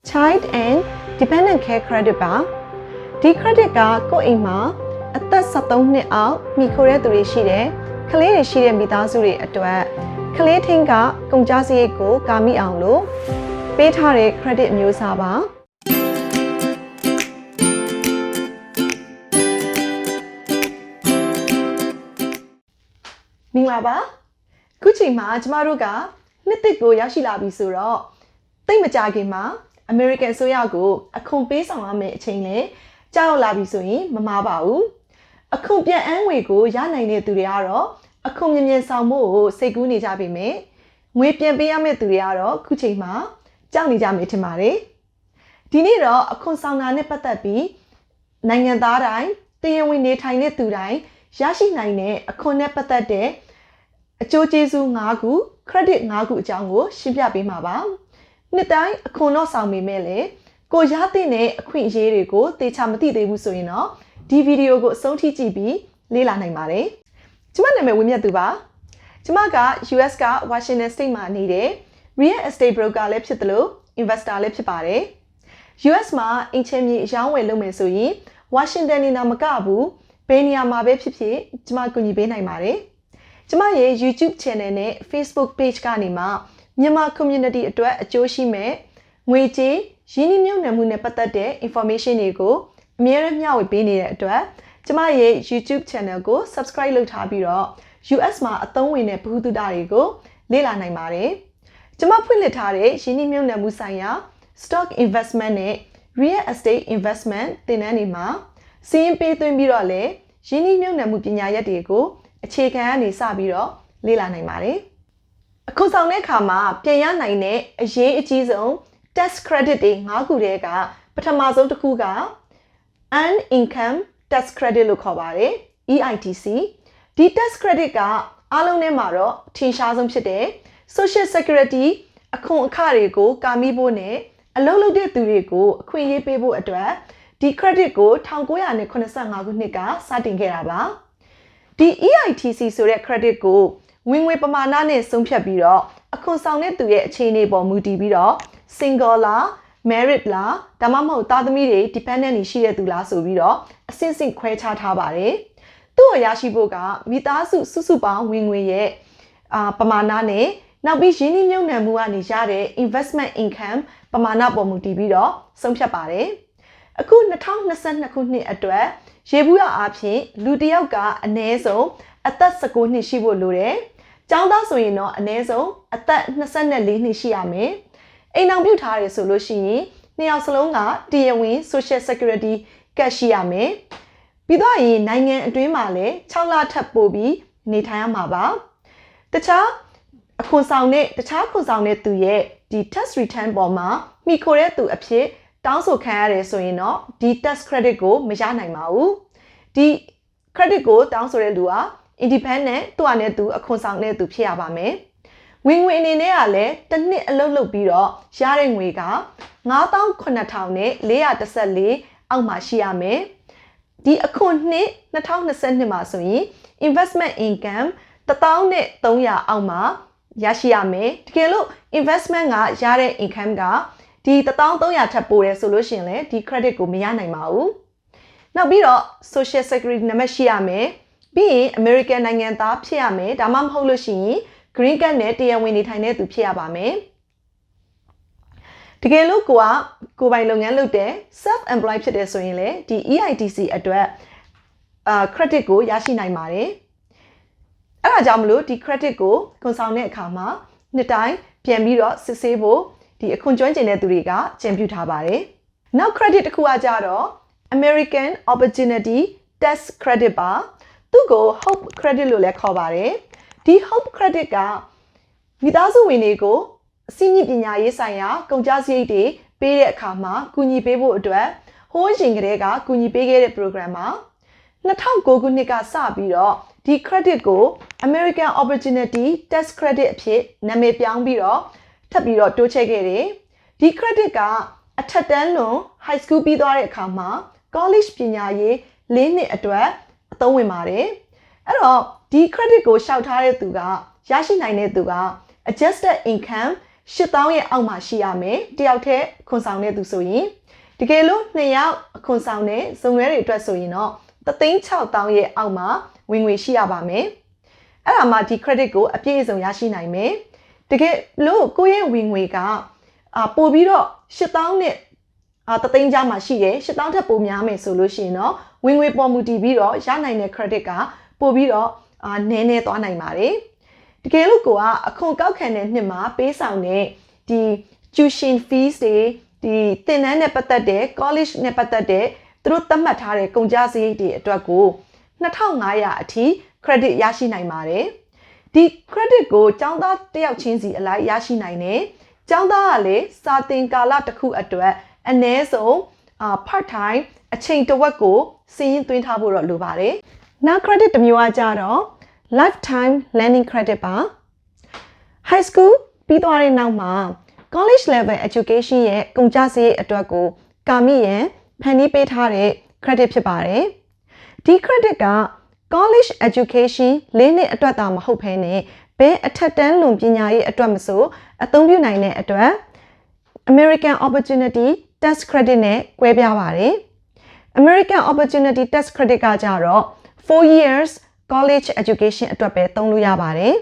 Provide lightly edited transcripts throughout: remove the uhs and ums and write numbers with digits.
Child and Dependent Care Credit ပါဒီ credit ကကိုယ့်အိမ်မှာအသက်73နှစ်အောက်မိခိုတဲ့သူတွေရှိတယ်ကလေးတွေရှိတဲ့မိသားစုတွေအတွက်ကလေးထင်းကကုန်ကျစရိတ်ကိုကာမိအောင်လို့ပေးထားတဲ့ credit မျိုးစားပါမင်္ဂလာပါခုချိန်မှာကျမတို့ကနှစ်တစ်ကိုရောက်ရှိလာပြီဆိုတော့တိတ်မကြခင်မှာAmerican ဆိုရကိုအခွန်ပေးဆောင်ရမယ့်အချိန်နဲ့ကြောက်လာပြီဆိုရင်မမားပါဘူးအခွန်ပြန်အန်းငွေကိုရနိုင်တဲ့သူတွေကတော့အခွန်မြင်မြန်ဆောင်ဖို့ကိုစိတ်ကူးနေကြပေမဲ့ငွေပြန်ပေးရမယ့်သူတွေကတော့ခုချိန်မှာကြောက်နေကြမယ်ထင်ပါတယ်ဒီနေ့တော့အခွန်ဆောင်တာနဲ့ပတ်သက်ပြီးနိုင်ငံသားတိုင်းတရားဝင်နေထိုင်တဲ့သူတိုင်းရရှိနိုင်တဲ့အခွန်နဲ့ပတ်သက်တဲ့အကျိုးကျေးဇူး5ခု credit 5ခုအကြောင်းကိုရှင်းပြပေးမှာပါနှစ်တိုင်းအခွန်တော့ဆောင်ပေမဲ့လေကိုရတဲ့အခွင့်အရေးတွေကိုသေချာမသိသေးဘူးဆိုရင်တော့ဒီဗီဒီယိုကိုအဆုံးထိကြည့်ပြီးလေ့လာနိုင်ပါတယ်။ကျမနာမည်ဝင်းမြတ်သူပါ။ကျမက US က Washington State မှာနေတဲ့ Real Estate Broker လည်းဖြစ်တယ်လို့ Investor လည်းဖြစ်ပါတယ်။ US မှာအင်ချင်မြေအရောင်းဝယ်လုပ်မယ်ဆိုရင် Washington နေမကဘူးဘယ်နေရာမှာပဲဖြစ်ဖြစ်ကျမကူညီပေးနိုင်ပါတယ်။ကျမရဲ့ YouTube Channel နဲ့ Facebook Page ကနေမှမြန်မာ community အတွက်အကျိုးရှိမဲ့ငွေကြေးရင်းနှီးမြှုပ်နှံမှုနဲ့ပတ်သက်တဲ့ information တွေကိုအမြဲတမ်းမျှဝေပေးနေတဲ့အတွက်ကျမရဲ့ YouTube channel ကို subscribe လုပ်ထားပြီးတော့ US မှာအသုံးဝင်တဲ့ဗဟုသုတတွေကိုလေ့လာနိုင်ပါတယ်။ကျမဖွင့်လှစ်ထားတဲ့ရင်းနှီးမြှုပ်နှံမှုဆိုင်ရာ stock investment နဲ့ real estate investment သင်တန်းတွေမှာစီးရင်ပေးသွင်းပြီးတော့လည်းရင်းနှီးမြှုပ်နှံမှုပညာရပ်တွေကိုအခြေခံကနေစပြီးတော့လေ့လာနိုင်ပါတယ်။အခုဆောင်တဲ့အခါမှာပြန်ရနိုင်တဲ့အရေးအကြီးဆုံး tax credit တွေ5ခုတည်းကပထမဆုံးတစ်ခုက earned income tax credit လို့ခေါ်ပါတယ် EITC ဒီ tax credit ကအားလုံးထဲမှာတော့ထင်ရှားဆုံးဖြစ်တဲ့ social security အခွန်အခတွေကိုကာမိဖို့နဲ့အလုပ်လုပ်တဲ့သူတွေကိုအခွင့်အရေးပေးဖို့အတွက်ဒီ credit ကို1985ခုနှစ်ကစတင်ခဲ့တာပါဒီ EITC ဆိုတဲ့ credit ကိုဝင်ငွေပမာဏနဲ့ဆုံးဖြတ်ပြီးတော့အခွန်ဆောင်တဲ့သူရဲ့အခြေအနေပေါ်မူတည်ပြီးတော့ single လား married လားဒါမှမဟုတ်သားသမီးတွေ dependent တွေရှိတဲ့သူလားဆိုပြီးတော့အဆင့်ဆင့်ခွဲခြားထားပါတယ်။သူ့ကိုရရှိဖို့ကမိသားစုစုစုပေါင်းဝင်ငွေရဲ့ပမာဏနဲ့နောက်ပြီးရင်းနှီးမြှုပ်နှံမှုကနေရတဲ့ investment income ပမာဏပေါ်မူတည်ပြီးတော့ဆုံးဖြတ်ပါတယ်။အခု2022ခုနှစ်အတွက်ရေဘူးရအားဖြင့်လူတစ်ယောက်ကအနည်းဆုံးအသက်19နှစ်ရှိဖို့လိုတယ်။ကျောင်းသားဆိုရင်တော့အနည်းဆုံးအသက်24နှစ်ရှိရမယ်။အိမ်အောင်ပြုတ်ထားတယ်ဆိုလို့ရှိရင်နှစ်ယောက်စလုံးကတရားဝင် Social Security ကတ်ရှိရမယ်။ပြီးတော့ရင်နိုင်ငံအတွင်းမှာလည်း6လထပ်ပို့ပြီးနေထိုင်ရမှာပါ။တခြားခွန်ဆောင်တဲ့သူရဲ့ဒီ tax return ပေါ်မှာမိခိုတဲ့သူအဖြစ်တောင်းဆိုခံရတယ်ဆိုရင်တော့ဒီ tax credit ကိုမရနိုင်ပါဘူး။ဒီ credit ကိုတောင်းဆိုတဲ့လူကindependent သူ့အနေနဲ့သူအခွန်ဆောင်တဲ့သူဖြစ်ရပါမယ်။ဝင်ငွေအနေနဲ့ကလည်းတစ်နှစ်အလုပ်လုပ်ပြီးတော့ရတဲ့ငွေက98,414အောက်မှာရှိရမယ်။ဒီအခွန်နှစ်2022မှာဆိုရင် investment income 1,300အောက်မှာရရှိရမယ်။တကယ်လို့ investment ကရတဲ့ income ကဒီ1,300ထပ်ပိုတယ်ဆိုလို့ရှိရင်လည်းဒီ credit ကိုမရနိုင်ပါဘူး။နောက်ပြီးတော့ social security နံပါတ်ရှိရမယ်။ပြီးရင် American နိုင်ငံသားဖြစ်ရမယ်ဒါမှမဟုတ်လို့ရှိရင် green card နဲ့တရားဝင်နေထိုင်တဲ့သူဖြစ်ရပါမယ်တကယ်လို့ကိုပိုင်လုပ်ငန်းလုပ်တဲ့ self employed ဖြစ်တယ်ဆိုရင်လည်းဒီ EITC အတွက်credit ကိုရရှိနိုင်ပါတယ်အဲ့ဒါကြောင့်မလို့ဒီ credit ကိုခွန်ဆောင်တဲ့အခါမှာနှစ်တိုင်းပြန်ပြီးတော့စစ်ဆေးဖို့ဒီအခွန်ကျွမ်းကျင်တဲ့သူတွေကကြံပြုထားပါတယ်နောက် credit တစ်ခုကကြတော့ American Opportunity Tax Credit ပါသူ့ကို Hope Credit လို့လည်းခေါ်ပါတယ်ဒီ Hope Credit ကမိသားစုဝင်တွေကိုအစိမ့်မြင့်ပညာရေးဆိုင်ရာကုန်ကျစရိတ်တွေပေးတဲ့အခါမှာကူညီပေးဖို့အတွက်ဟိုးရင်ကလေးကကူညီပေးခဲ့တဲ့ program မှာ2009ခုနှစ်ကစပြီးတော့ဒီ credit ကို American Opportunity Tax Credit အဖြစ်နာမည်ပြောင်းပြီးတော့ထပ်ပြီးတော့တိုးချဲ့ခဲ့တယ်ဒီ credit ကအထက်တန်းလွန် high school ပြီးသွားတဲ့အခါမှာ college ပညာရေး၄နှစ်အတွက်အသုံးဝင်ပါတယ်အဲ့တော့ဒီ credit ကိုရှောက်ထားတဲ့သူကရရှိနိုင်တဲ့သူက adjusted income 8000ရဲ့အောက်မှာရှိရမယ်တယောက်တည်းခွန်ဆောင်တဲ့သူဆိုရင်တကယ်လို့2ယောက်ခွန်ဆောင်တဲ့စုံတွဲတွေအတွက်ဆိုရင်တော့36000ရဲ့အောက်မှာဝင်ငွေရှိရပါမယ်အဲ့ဒါမှဒီ credit ကိုအပြည့်အစုံရရှိနိုင်မယ်တကယ်လို့ကိုယ့်ရဲ့ဝင်ငွေကပို့ပြီးတော့8000နဲ့3သိန်းကြားမှာရှိတယ်8000ထက်ပိုများမယ်ဆိုလို့ရှိရင်တော့ဝင်ငွေပေါ်မူတည်ပြီးတော့ရနိုင်တဲ့ credit ကပို့ပြီးတော့နည်းနည်းသွားနိုင်ပါတယ်တကယ်လို့ကိုကအခွန်ကောက်ခံတဲ့နှစ်မှာပေးဆောင်တဲ့ဒီ tuition fees တွေဒီသင်တန်းနဲ့ပတ်သက်တဲ့ college နဲ့ပတ်သက်တဲ့သူတို့သတ်မှတ်ထားတဲ့ကုန်ကျစရိတ်တွေအတွက်ကို2500အထိ credit ရရှိနိုင်ပါတယ်ဒီ credit ကိုကျောင်းသားတစ်ယောက်ချင်းစီအလိုက်ရရှိနိုင်တယ်ကျောင်းသားကလည်းစာသင်ကာလတစ်ခုအတွက်အနည်းဆုံးpart time အချိန်တစ်ဝက်ကိုစီးရင်သွင်းထားဖို့တော့လိုပါတယ်နောက် credit တစ်မျိုးကကြတော့ lifetime learning credit ပါ high school ပြီးသွားတဲ့နောက်မှာ college level education ရဲ့ကုန်ကျစရိတ်အတွက်ကိုကာမိရန်ဖန်တီးပေးထားတဲ့ credit ဖြစ်ပါတယ်ဒီ credit က college education ၄နှစ်အတွက်သာမဟုတ်ဘဲနဲ့ဘယ်အထက်တန်းလွန်ပညာရေးအတွက်မဆိုအသုံးပြုနိုင်တဲ့အတွက် American Opportunity Tax Credit နဲ့ကွဲပြားပါတယ် American Opportunity Tax Credit ကကြတော့4 years college education အတွက်ပဲသုံးလို့ရပါတယ်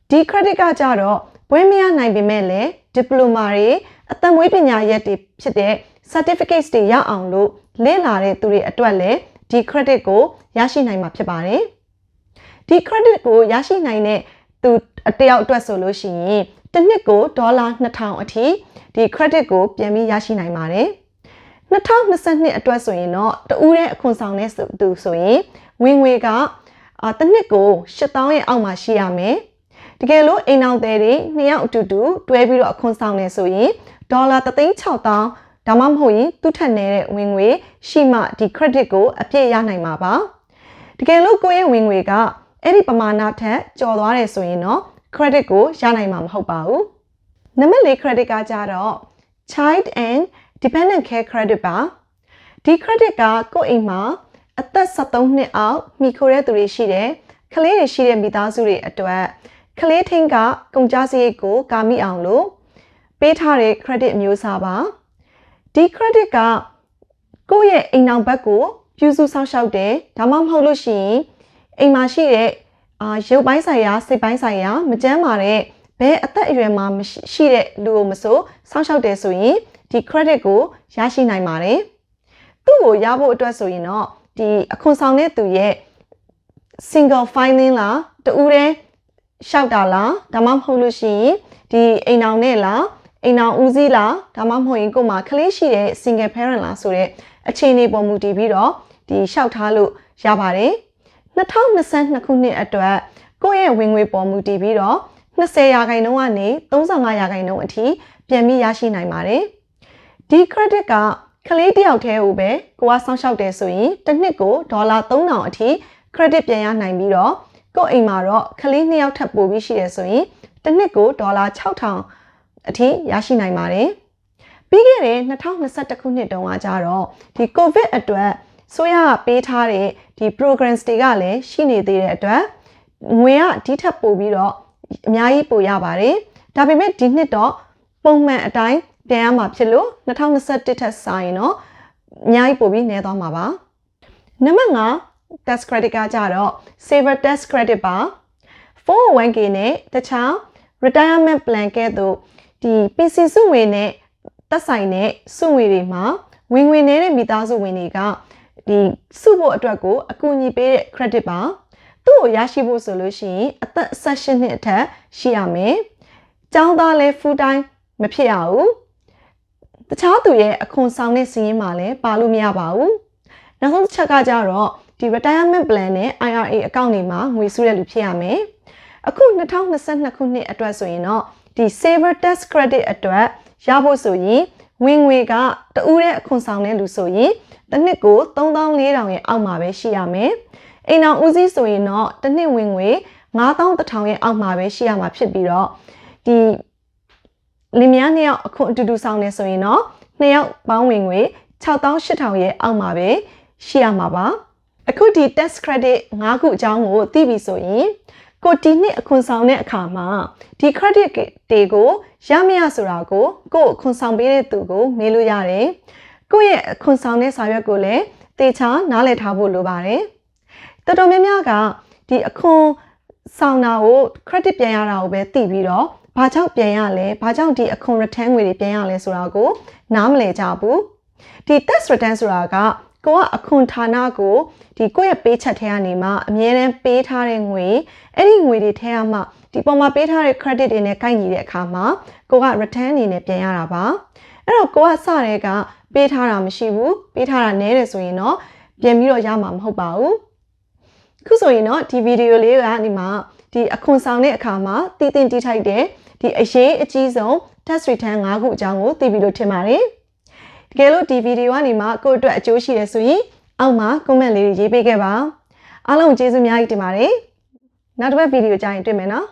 ဒီ credit ကကြတော့ဘွဲမရနိုင်ပေမဲ့လည်း diploma တွေအသက်မွေးပညာရပ်တွေဖြစ်တဲ့ certificates တွေရအောင်လို့လေ့လာတဲ့သူတွေအတွက်လည်းဒီ credit ကိုရရှိနိုင်မှာဖြစ်ပါတယ်ဒီ credit ကိုရရှိနိုင်တဲ့သူတယောက်အတွက်ဆိုလို့ရှိရင်တစ်နှစ်ကို$2000အထိဒီ credit ကိုပြန်ပြီးရရှိနိုင်ပါတယ်2022အတွက်ဆိုရင်တော့တဦးတဲ့အခွန်ဆောင်တဲ့သူဆိုရင်ဝင်ငွေကတစ်နှစ်ကို8000ရဲ့အောက်မှာရှိရမယ်တကယ်လို့အိမ်အောင်သည်တွေ2ယောက်အတူတူတွဲပြီးတော့အခွန်ဆောင်နေဆိုရင်$36000ဒါမှမဟုတ်ရင်သူ့ထက်နည်းတဲ့ဝင်ငွေရှိမှဒီ credit ကိုအပြည့်ရနိုင်မှာပါတကယ်လို့ကိုယ့်ရဲ့ဝင်ငွေကအဲ့ဒီပမာဏထက်ကျော်သွားတယ်ဆိုရင်တော့ credit ကိုရနိုင်မှာမဟုတ်ပါဘူးနံပါတ်4 credit ကကြတော့ child and dependent care credit ပါဒီ credit ကကိုယ့်အိမ်မှာအသက်73နှစ်အောက်မိခိုတဲ့သူတွေရှိတယ်ကလေးတွေရှိတဲ့မိသားစုတွေအတွက်ကလေးထင်းကကုန်ကျစရိတ်ကိုကာမိအောင်လို့ပေးထားတဲ့ credit မျိုးစားပါဒီ credit ကကိုယ့်ရဲ့အိမ်အောင်ဘက်ကိုပြုစုစောင့်ရှောက်တယ်ဒါမှမဟုတ်လို့ရှိရင်အိမ်မှာရှိတဲ့ရုပ်ပိုင်းဆိုင်ရာစိတ်ပိုင်းဆိုင်ရာမကျန်းမာတဲ့ဘယ်အသက်အရွယ်မှာရှိတဲ့လူကိုမဆိုစောင့်ရှောက်တယ်ဆိုရင်ဒီ credit ကိုရရှိနိုင်ပါတယ်သူ့ကိုရဖို့အတွက်ဆိုရင်တော့ဒီအခွန်ဆောင်တဲ့သူရဲ့ single filing လားတူတည်းရှောက်တာလားဒါမှမဟုတ်လို့ရှိရင်ဒီအိမ်အောင်နဲ့လားအိမ်အောင်ဦးစီးလားဒါမှမဟုတ်ရင်ကိုယ်မှာကလေးရှိတဲ့ single parent လားဆိုတဲ့အခြေအနေပေါ်မူတည်ပြီးတော့ဒီရှောက်ထားလို့ရပါတယ်2022ခုနှစ်အတွက်ကိုယ့်ရဲ့ဝင်ငွေပေါ်မူတည်ပြီးတော့20%ကနေ35%အထိပြန်ပြီးရရှိနိုင်ပါတယ်ဒီ credit ကကလေးတစ်ယောက်တည်းကိုပဲကိုကစောင့်ရှောက်တယ်ဆိုရင်တစ်နှစ်ကို$3000အထိ credit ပြန်ရနိုင်ပြီးတော့ကိုယ့်အိမ်မှာတော့ကလေး2ယောက်ထပ်ပို့ပြီးရှိတယ်ဆိုရင်တစ်နှစ်ကို$6000အထိရရှိနိုင်ပါတယ်ပြီးခဲ့တဲ့2021ခုနှစ်တုန်းကကြတော့ဒီ COVID အတွက်ဆိုရပေးထားတဲ့ဒီ programs တွေကလည်းရှိနေသေးတဲ့အတွက်ငွေကဒီထက်ပိုပြီးတော့အများကြီးပိုရပါတယ်ဒါပေမဲ့ဒီနှစ်တော့ပုံမှန်အတိုင်းပြန်ရမှာဖြစ်လို့2021ထက်စာရင်တော့အများကြီးပိုပြီးနည်းသွားမှာပါနံပါတ်5 tax credit ကကြတော့ saver tax credit ပါ 401k နဲ့တခြား retirement plan ကဲ့သို့ဒီပင်စင်စုငွေနဲ့သက်ဆိုင်တဲ့စုငွေတွေမှာဝင်ငွေနေတဲ့မိသားစုဝင်တွေကဒီစုဖို့အတွက်ကိုအကူအညီပေးတဲ့ credit ပါသူ့ကိုရရှိဖို့ဆိုလို့ရှိရင်အသက်18နှစ်အထက်ရှိရမယ်။ကျောင်းသားလည်း full time မဖြစ်ရဘူး။တခြားသူရဲ့အခွန်ဆောင်တဲ့စီးရင်မှာလည်းပါလို့မရပါဘူး။နောက်ဆုံးတစ်ချက်ကကြတော့ဒီ retirement plan နဲ့ IRA အကောင့်တွေမှာငွေစုတဲ့လူဖြစ်ရမယ်။အခု2022ခုနှစ်အတွက်ဆိုရင်တော့ဒီ saver tax credit အတွက်ရဖို့ဆိုရင်ဝင်ငွေကတဦးတဲ့အခွန်ဆောင်တဲ့လူဆိုရင်တစ်နှစ်ကို3400ရဲ့အောက်မှာပဲရှိရမယ်။အိမ်အောင်ဦးစီးဆိုရင်တော့တစ်နှစ်ဝင်ငွေ9100ရဲ့အောက်မှာပဲရှိရမှာဖြစ်ပြီးတော့ဒီလင်မယား2ယောက်အခွန်အတူတူဆောင်နေဆိုရင်တော့2ယောက်ပေါင်းဝင်ငွေ6800ရဲ့အောက်မှာပဲရှိရမှာပါအခုဒီ tax credit 5ခုအကြောင်းကိုသိပြီဆိုရင် ကိုဒီနှစ်အခွန်ဆောင်တဲ့အခါမှာဒီ credit တွေကိုရမရဆိုတာကိုကိုအခွန်ဆောင်ပေးတဲ့သူကိုမေးလို့ရတယ်ကိုရဲ့အခွန်ဆောင်တဲ့စာရွက်ကိုလည်းတေချာနားလည်ထားဖို့လိုပါတယ်တော်တော်များများကဒီအခွန်ဆောင်တာကို credit ပြန်ရတာကိုပဲသိပြီးတော့ဘာကြောင့်ပြန်ရလဲဘာကြောင့်ဒီအခွန် return ငွေတွေပြန်ရလဲဆိုတာကိုနားမလည်ကြဘူးဒီ tax return ဆိုတာကကိုကအခွန်ဌာနကိုဒီကိုရဲ့ပေးချက်ထဲကနေမှအမြဲတမ်းပေးထားတဲ့ငွေအဲ့ဒီငွေတွေထဲမှာဒီပေါ်မှာပေးထားတဲ့ credit တွေနဲ့ကိုက်ညီတဲ့အခါမှာကိုက return အနေနဲ့ပြန်ရတာပါအဲ့တော့ကိုကစတဲ့ကပေးထားတာမရှိဘူးပေးထားတာနည်းတယ်ဆိုရင်တော့ပြန်ပြီးတော့ရမှာမဟုတ်ပါဘူးခုဆိုရင်တော့ဒီဗီဒီယိုလေးကဒီမှာဒီအခွန်ဆောင်တဲ့အခါမှာတည်တင်တည်ထိုက်တဲ့ဒီအရေးအကြီးဆုံး tax return 5ခုအကြောင်းကိုသိပြီးလို့ထင်ပါတယ်တကယ်လို့ဒီဗီဒီယိုကနေမှကိုယ့်အတွက်အကျိုးရှိတယ်ဆိုရင်အောက်မှာ comment လေးရေးပေးခဲ့ပါအားလုံးကျေးဇူးအများကြီးတင်ပါတယ်နောက်တစ်ပတ်ဗီဒီယိုကြရင်တွေ့မယ်နော်